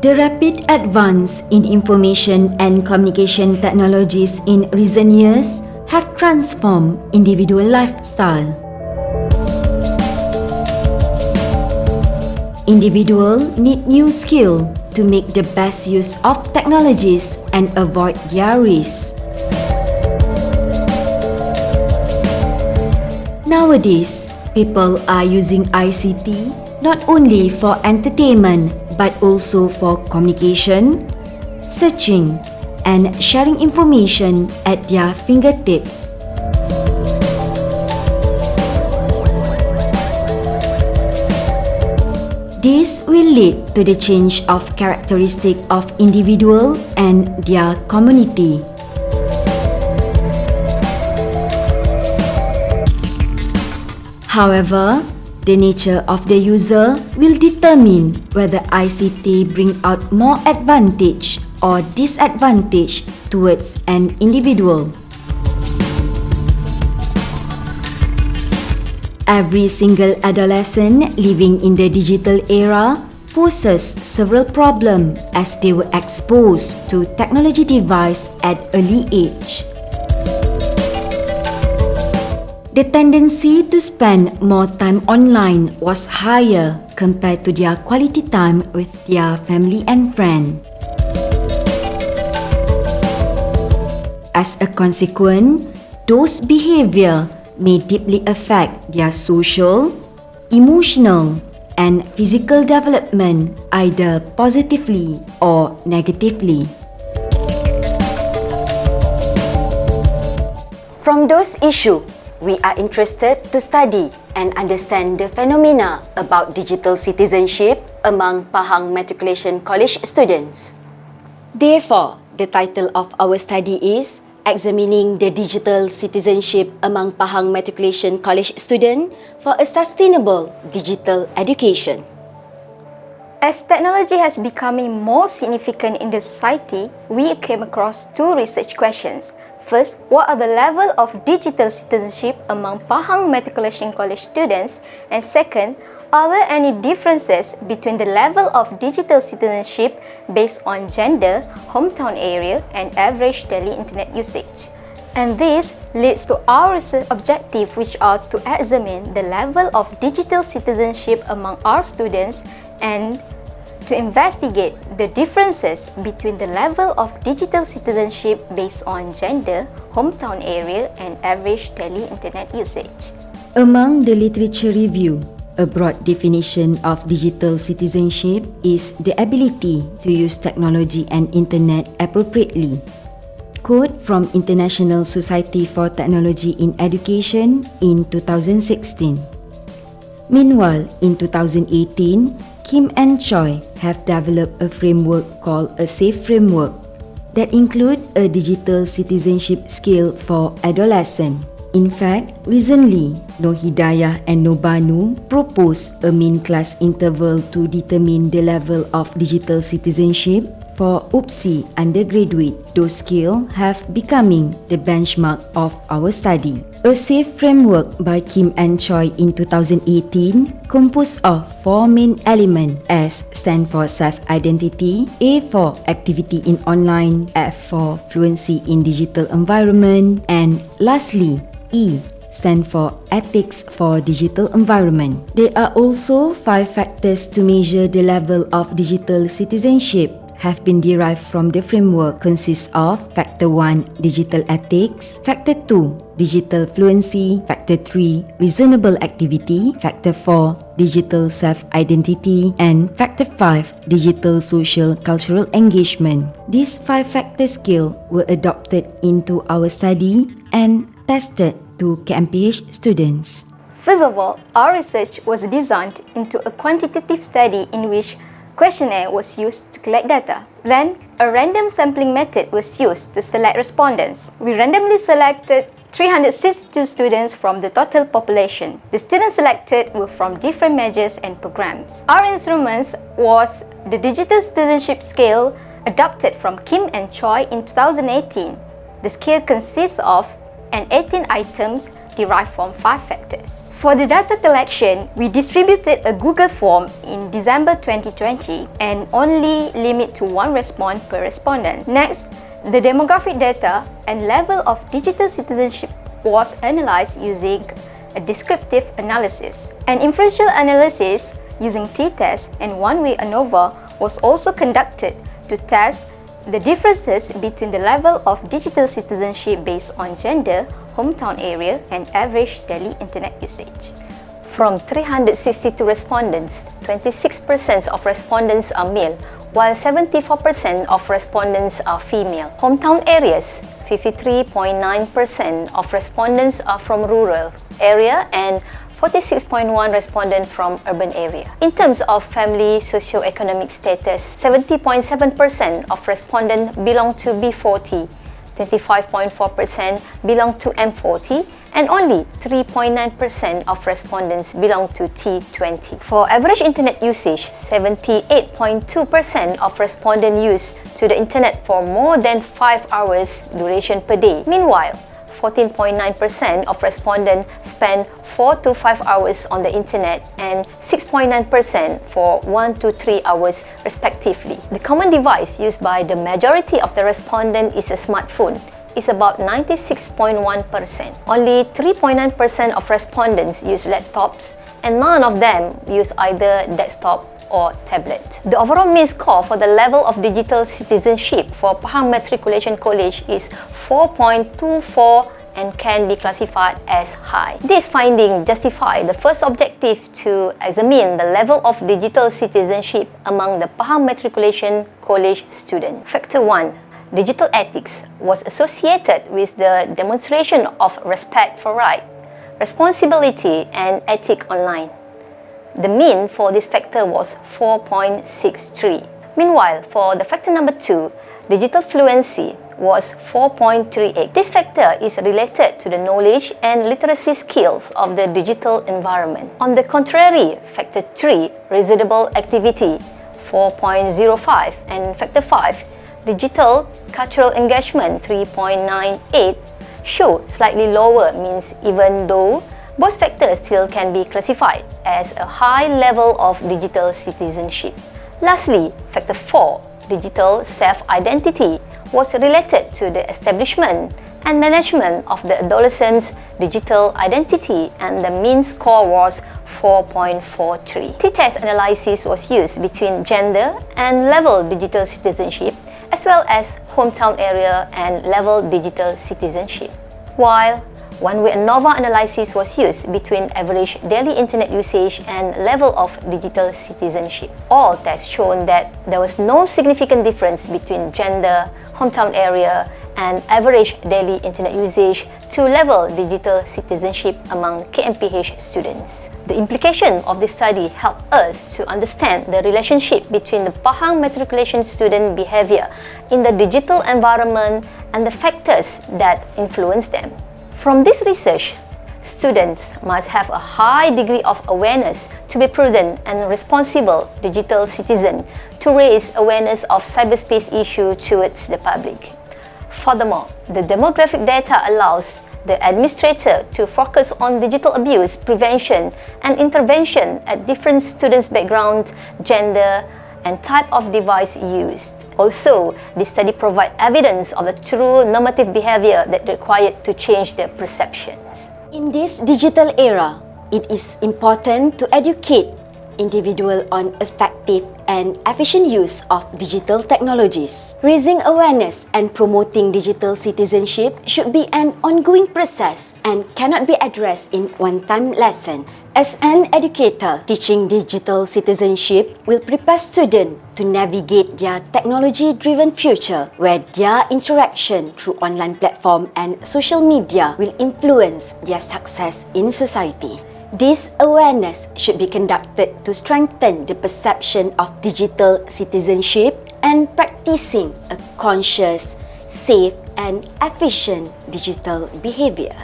The rapid advance in information and communication technologies in recent years have transformed individual lifestyle. Individuals need new skills to make the best use of technologies and avoid their risks. Nowadays, people are using ICT not only for entertainment but also for communication, searching, and sharing information at their fingertips. This will lead to the change of characteristic of individual and their community. However, the nature of the user will determine whether ICT bring out more advantage or disadvantage towards an individual. Every single adolescent living in the digital era poses several problems as they were exposed to technology devices at early age. The tendency to spend more time online was higher compared to their quality time with their family and friends. As a consequence, those behaviors may deeply affect their social, emotional, and physical development either positively or negatively. From those issues, we are interested to study and understand the phenomena about digital citizenship among Pahang Matriculation College students. Therefore, the title of our study is Examining the Digital Citizenship among Pahang Matriculation College Students for a Sustainable Digital Education. As technology has becoming more significant in the society, we came across two research questions. First, what are the level of digital citizenship among Pahang Matriculation College students? And second, are there any differences between the level of digital citizenship based on gender, hometown area, and average daily internet usage? And this leads to our research objective, which are to examine the level of digital citizenship among our students and to investigate the differences between the level of digital citizenship based on gender, hometown area, and average daily internet usage. Among the literature review, a broad definition of digital citizenship is the ability to use technology and internet appropriately. Quote from International Society for Technology in Education in 2016. Meanwhile, in 2018, Kim and Choi have developed a framework called a SAFE framework that includes a digital citizenship skill for adolescents. In fact, recently, No Hidayah and No Banu proposed a mean class interval to determine the level of digital citizenship for UPSI undergraduate. Those skills have becoming the benchmark of our study. A SAFE framework by Kim and Choi in 2018 composed of four main elements. S stand for self-identity, A for activity in online, F for fluency in digital environment, and lastly, E stand for ethics for digital environment. There are also 5 factors to measure the level of digital citizenship have been derived from the framework consists of Factor 1, digital ethics, Factor 2, digital fluency, Factor 3, reasonable activity, Factor 4, digital self-identity, and Factor 5, digital social cultural engagement. These 5-factor skills were adopted into our study and tested to KMPH students. First of all, our research was designed into a quantitative study in which questionnaire was used to collect data. Then, a random sampling method was used to select respondents. We randomly selected 362 students from the total population. The students selected were from different majors and programs. Our instruments was the Digital Citizenship Scale adopted from Kim and Choi in 2018. The scale consists of and 18 items derived from 5 factors. For the data collection, we distributed a Google form in December 2020 and only limit to 1 response per respondent. Next, the demographic data and level of digital citizenship was analyzed using a descriptive analysis. An inferential analysis using t-test and one-way ANOVA was also conducted to test the differences between the level of digital citizenship based on gender, hometown area, and average daily internet usage. From 362 respondents, 26% of respondents are male, while 74% of respondents are female. Hometown areas, 53.9% of respondents are from rural area and 46.1% respondent from urban area. In terms of family socio-economic status, 70.7% of respondents belong to B40, 25.4% belong to M40, and only 3.9% of respondents belong to T20. For average internet usage, 78.2% of respondents use to the internet for more than 5 hours duration per day. Meanwhile, 14.9% of respondents spend 4 to 5 hours on the internet and 6.9% for 1 to 3 hours respectively. The common device used by the majority of the respondents is a smartphone. It's about 96.1%. Only 3.9% of respondents use laptops and none of them use either desktop or tablet. The overall mean score for the level of digital citizenship for Pahang Matriculation College is 4.24 and can be classified as high. This finding justifies the first objective to examine the level of digital citizenship among the Pahang Matriculation College students. Factor 1. Digital ethics was associated with the demonstration of respect for right, responsibility, and ethic online. The mean for this factor was 4.63. Meanwhile, for the factor number 2, digital fluency was 4.38. This factor is related to the knowledge and literacy skills of the digital environment. On the contrary, factor 3, residual activity, 4.05, and factor 5, digital cultural engagement, 3.98, show slightly lower means, even though both factors still can be classified as a high level of digital citizenship. Lastly, factor 4, digital self-identity, was related to the establishment and management of the adolescent's digital identity, and the mean score was 4.43. T-test analysis was used between gender and level digital citizenship, as well as hometown area and level digital citizenship. While one-way ANOVA analysis was used between average daily internet usage and level of digital citizenship. All tests shown that there was no significant difference between gender, hometown area, and average daily internet usage to level digital citizenship among KMPH students. The implication of this study helped us to understand the relationship between the Pahang Matriculation student behavior in the digital environment and the factors that influence them. From this research, students must have a high degree of awareness to be prudent and responsible digital citizen to raise awareness of cyberspace issues towards the public. Furthermore, the demographic data allows the administrator to focus on digital abuse prevention and intervention at different students' background, gender, and type of device used. Also, this study provides evidence of the true normative behavior that required to change their perceptions. In this digital era, it is important to educate individuals on effective and efficient use of digital technologies. Raising awareness and promoting digital citizenship should be an ongoing process and cannot be addressed in one-time lesson. As an educator, teaching digital citizenship will prepare students to navigate their technology-driven future, where their interaction through online platform and social media will influence their success in society. This awareness should be conducted to strengthen the perception of digital citizenship and practicing a conscious, safe, and efficient digital behavior.